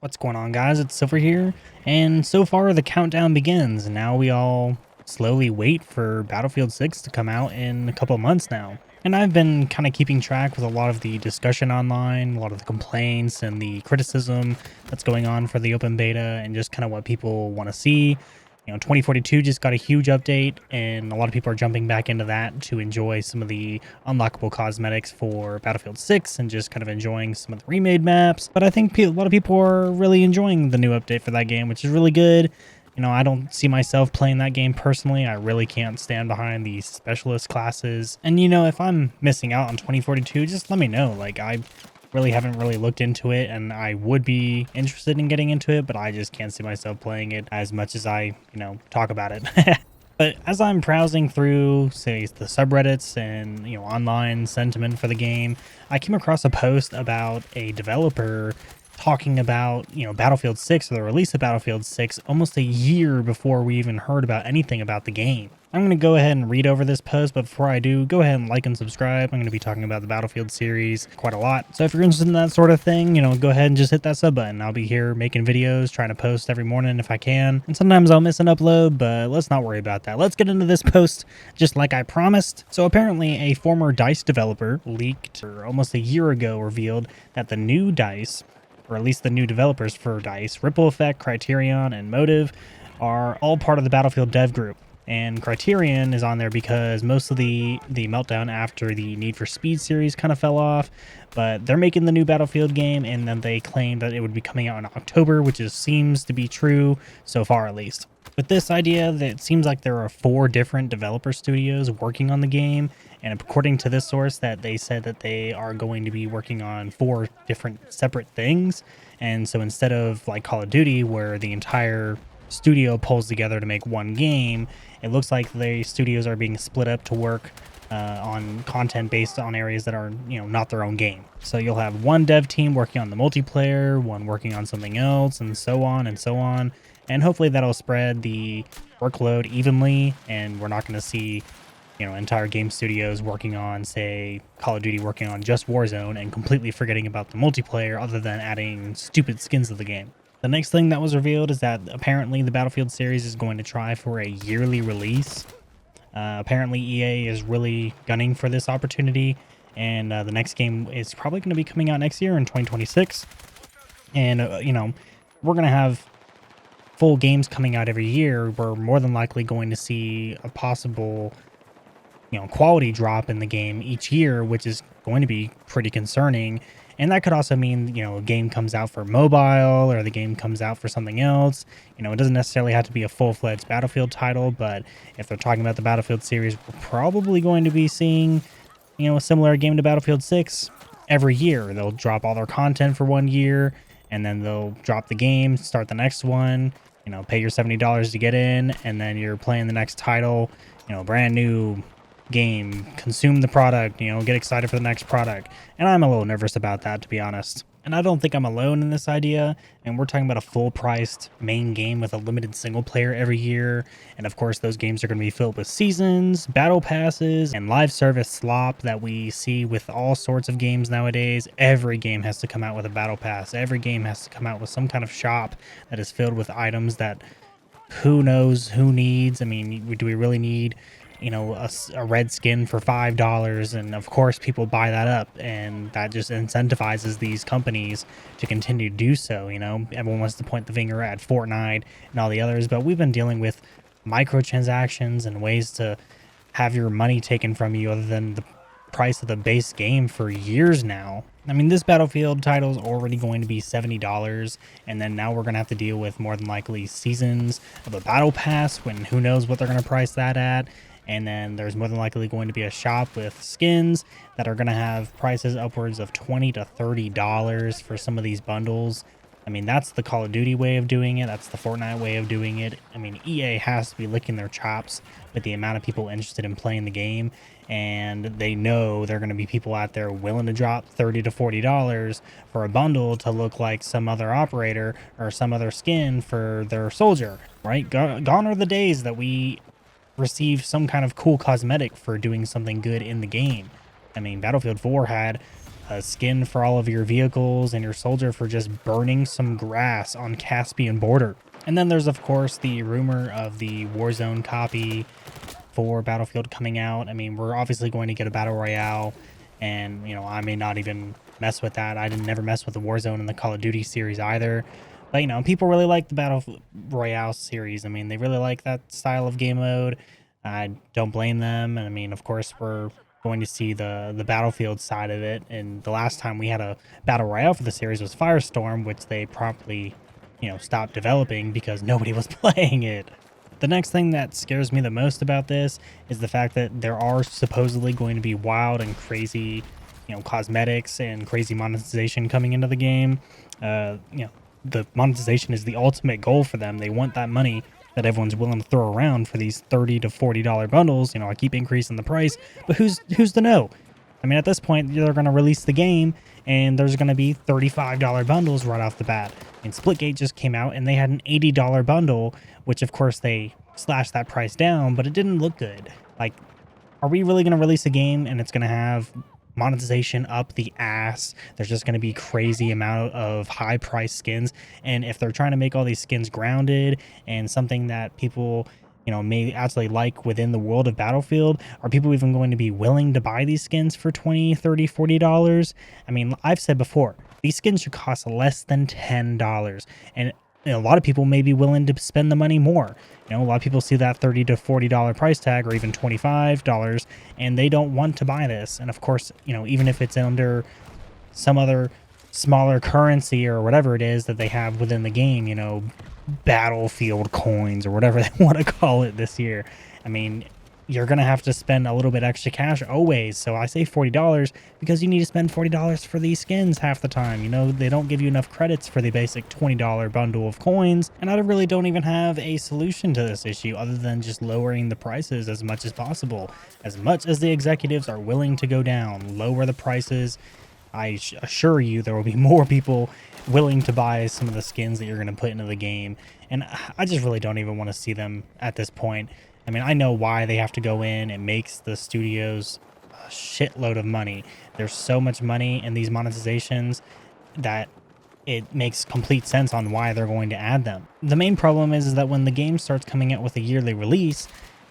What's going on, guys? It's Silver here, and so far the countdown begins. Now we all slowly wait for Battlefield 6 to come out in a couple months now. And I've been kind of keeping track with a lot of the discussion online, a lot of the complaints and the criticism that's going on for the open beta, and just kind of what people want to see. 2042 just got a huge update, and a lot of people are jumping back into that to enjoy some of the unlockable cosmetics for Battlefield 6 and just kind of enjoying some of the remade maps. But I think a lot of people are really enjoying the new update for that game, which is really good. I don't see myself playing that game personally. I really can't stand behind the specialist classes. And, if I'm missing out on 2042, just let me know. I really haven't looked into it, and I would be interested in getting into it, but I just can't see myself playing it as much as I, talk about it. But as I'm browsing through, say, the subreddits and, online sentiment for the game, I came across a post about a developer talking about, Battlefield 6 or the release of Battlefield 6 almost a year before we even heard about anything about the game. I'm going to go ahead and read over this post, but before I do, go ahead and like and subscribe. I'm going to be talking about the Battlefield series quite a lot. So if you're interested in that sort of thing, go ahead and just hit that sub button. I'll be here making videos, trying to post every morning if I can. And sometimes I'll miss an upload, but let's not worry about that. Let's get into this post just like I promised. So apparently a former DICE developer leaked, or almost a year ago revealed, that the new DICE, or at least the new developers for DICE, Ripple Effect, Criterion, and Motive, are all part of the Battlefield dev group. And Criterion is on there because most of the meltdown after the Need for Speed series kind of fell off, but they're making the new Battlefield game, and then they claimed that it would be coming out in October, which seems to be true so far, at least. With this idea, that it seems like there are 4 different developer studios working on the game, and according to this source, that they said that they are going to be working on 4 different separate things. And so instead of like Call of Duty, where the entire studio pulls together to make one game, it looks like the studios are being split up to work on content based on areas that are, not their own game. So you'll have one dev team working on the multiplayer, one working on something else, and so on and so on. And hopefully that'll spread the workload evenly, and we're not going to see, entire game studios working on, say, Call of Duty working on just Warzone and completely forgetting about the multiplayer other than adding stupid skins to the game. The next thing that was revealed is that apparently the Battlefield series is going to try for a yearly release. Apparently EA is really gunning for this opportunity, and the next game is probably going to be coming out next year in 2026. And, we're going to have full games coming out every year. We're more than likely going to see a possible, quality drop in the game each year, which is going to be pretty concerning. And that could also mean, a game comes out for mobile, or the game comes out for something else. It doesn't necessarily have to be a full-fledged Battlefield title, but if they're talking about the Battlefield series, we're probably going to be seeing, a similar game to Battlefield 6 every year. They'll drop all their content for 1 year, and then they'll drop the game, start the next one, pay your $70 to get in, and then you're playing the next title, brand new game, consume the product, get excited for the next product. And I'm a little nervous about that, to be honest. And I don't think I'm alone in this idea, and we're talking about a full-priced main game with a limited single player every year, and of course those games are going to be filled with seasons, battle passes, and live service slop that we see with all sorts of games nowadays. Every game has to come out with a battle pass. Every game has to come out with some kind of shop that is filled with items that who knows who needs. I mean, do we really need a red skin for $5? And of course people buy that up, and that just incentivizes these companies to continue to do so. Everyone wants to point the finger at Fortnite and all the others, but we've been dealing with microtransactions and ways to have your money taken from you other than the price of the base game for years now. I mean, this Battlefield title is already going to be $70, and then now we're going to have to deal with more than likely seasons of a battle pass, when who knows what they're going to price that at. And then there's more than likely going to be a shop with skins that are going to have prices upwards of $20 to $30 for some of these bundles. I mean, that's the Call of Duty way of doing it. That's the Fortnite way of doing it. I mean, EA has to be licking their chops with the amount of people interested in playing the game. And they know there are going to be people out there willing to drop $30 to $40 for a bundle to look like some other operator or some other skin for their soldier, right? Gone are the days that we receive some kind of cool cosmetic for doing something good in the game. I mean, Battlefield 4 had a skin for all of your vehicles and your soldier for just burning some grass on Caspian border. And then there's of course the rumor of the Warzone copy for Battlefield coming out. I mean, we're obviously going to get a battle royale, and I may not even mess with that. I didn't never mess with the Warzone in the Call of Duty series either. But people really like the Battle Royale series. I mean, they really like that style of game mode. I don't blame them. And I mean, of course, we're going to see the Battlefield side of it. And the last time we had a Battle Royale for the series was Firestorm, which they promptly, stopped developing because nobody was playing it. The next thing that scares me the most about this is the fact that there are supposedly going to be wild and crazy, cosmetics and crazy monetization coming into the game. The monetization is the ultimate goal for them. They want that money that everyone's willing to throw around for these $30 to $40 bundles. I keep increasing the price, but who's to know? I mean, at this point, they're going to release the game, and there's going to be $35 bundles right off the bat. And Splitgate just came out, and they had an $80 bundle, which, of course, they slashed that price down, but it didn't look good. Like, are we really going to release a game, and it's going to have monetization up the ass? There's just going to be crazy amount of high-priced skins, and if they're trying to make all these skins grounded and something that people may actually like within the world of Battlefield, are people even going to be willing to buy these skins for $20, $30, $40? I mean, I've said before, these skins should cost less than $10, and a lot of people may be willing to spend the money more. A lot of people see that $30 to $40 price tag, or even $25, and they don't want to buy this. And of course, even if it's under some other smaller currency or whatever it is that they have within the game, Battlefield coins or whatever they want to call it this year. I mean, you're going to have to spend a little bit extra cash always. So I say $40 because you need to spend $40 for these skins half the time. They don't give you enough credits for the basic $20 bundle of coins. And I really don't even have a solution to this issue other than just lowering the prices as much as possible. As much as the executives are willing to go down, lower the prices, I assure you there will be more people willing to buy some of the skins that you're going to put into the game. And I just really don't even want to see them at this point. I mean, I know why they have to go in. It makes the studios a shitload of money. There's so much money in these monetizations that it makes complete sense on why they're going to add them. The main problem is that when the game starts coming out with a yearly release,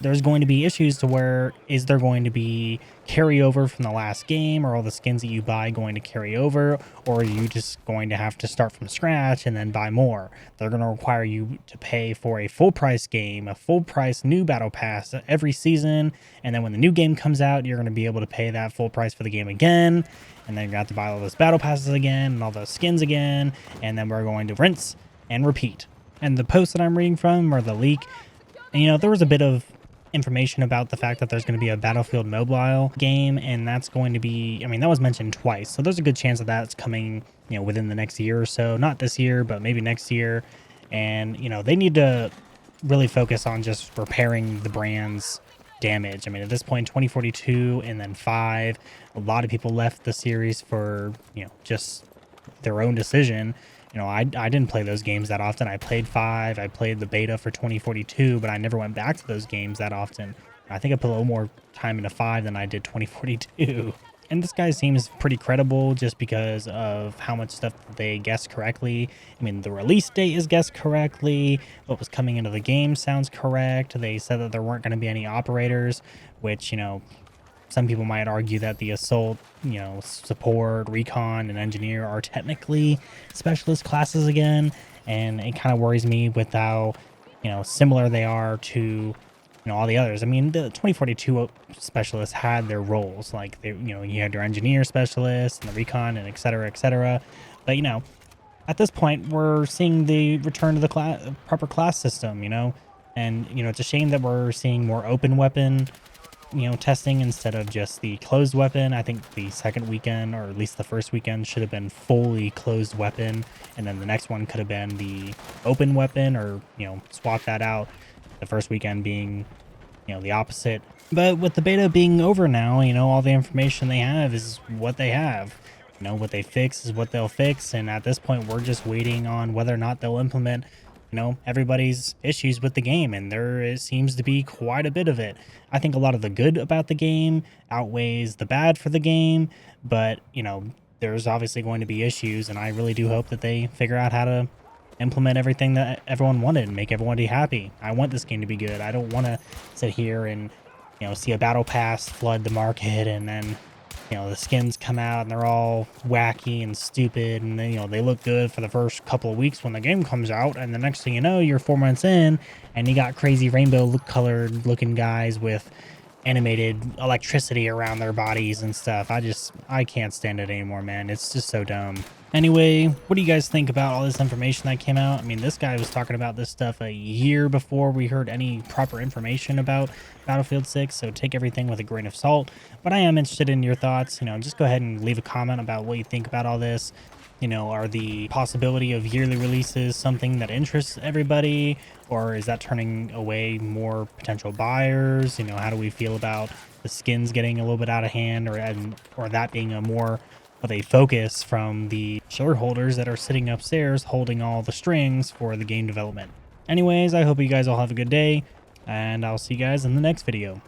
there's going to be issues to where, is there going to be carryover from the last game? Or all the skins that you buy going to carry over? Or are you just going to have to start from scratch and then buy more? They're going to require you to pay for a full price game, a full price new battle pass every season. And then when the new game comes out, you're going to be able to pay that full price for the game again. And then you're going to have to buy all those battle passes again and all those skins again. And then we're going to rinse and repeat. And the post that I'm reading from, or the leak, and there was a bit of information about the fact that there's going to be a Battlefield mobile game, and that's going to be, I mean, that was mentioned twice, so there's a good chance that that's coming within the next year or so. Not this year, but maybe next year. And they need to really focus on just repairing the brand's damage. I mean, at this point, 2042 and then 5, a lot of people left the series for just their own decision. I didn't play those games that often. I played 5, I played the beta for 2042, but I never went back to those games that often. I think I put a little more time into 5 than I did 2042. And this guy seems pretty credible just because of how much stuff they guessed correctly. I mean, the release date is guessed correctly. What was coming into the game sounds correct. They said that there weren't going to be any operators, which, some people might argue that the assault, support, recon, and engineer are technically specialist classes again. And it kind of worries me with how, similar they are to, all the others. I mean, the 2042 specialists had their roles. Like, they, you had your engineer specialist and the recon and et cetera, et cetera. But, at this point, we're seeing the return to the proper class system, And, it's a shame that we're seeing more open weapon testing instead of just the closed weapon. I think the second weekend, or at least the first weekend, should have been fully closed weapon, and then the next one could have been the open weapon, or swap that out, the first weekend being the opposite. But with the beta being over now, all the information they have is what they have. What they fix is what they'll fix, and at this point we're just waiting on whether or not they'll implement everybody's issues with the game, and there seems to be quite a bit of it. I think a lot of the good about the game outweighs the bad for the game, but there's obviously going to be issues, and I really do hope that they figure out how to implement everything that everyone wanted and make everybody happy. I want this game to be good. I don't want to sit here and, see a battle pass flood the market, and then, the skins come out and they're all wacky and stupid, and then, they look good for the first couple of weeks when the game comes out, and the next thing you know, you're 4 months in and you got crazy rainbow colored looking guys with animated electricity around their bodies and stuff. I can't stand it anymore, man. It's just so dumb. Anyway, what do you guys think about all this information that came out? I mean, this guy was talking about this stuff a year before we heard any proper information about Battlefield 6, so take everything with a grain of salt. But I am interested in your thoughts. Just go ahead and leave a comment about what you think about all this. Are the possibility of yearly releases something that interests everybody, or is that turning away more potential buyers? How do we feel about the skins getting a little bit out of hand, or that being a more of a focus from the shareholders that are sitting upstairs holding all the strings for the game development? Anyways, I hope you guys all have a good day, and I'll see you guys in the next video.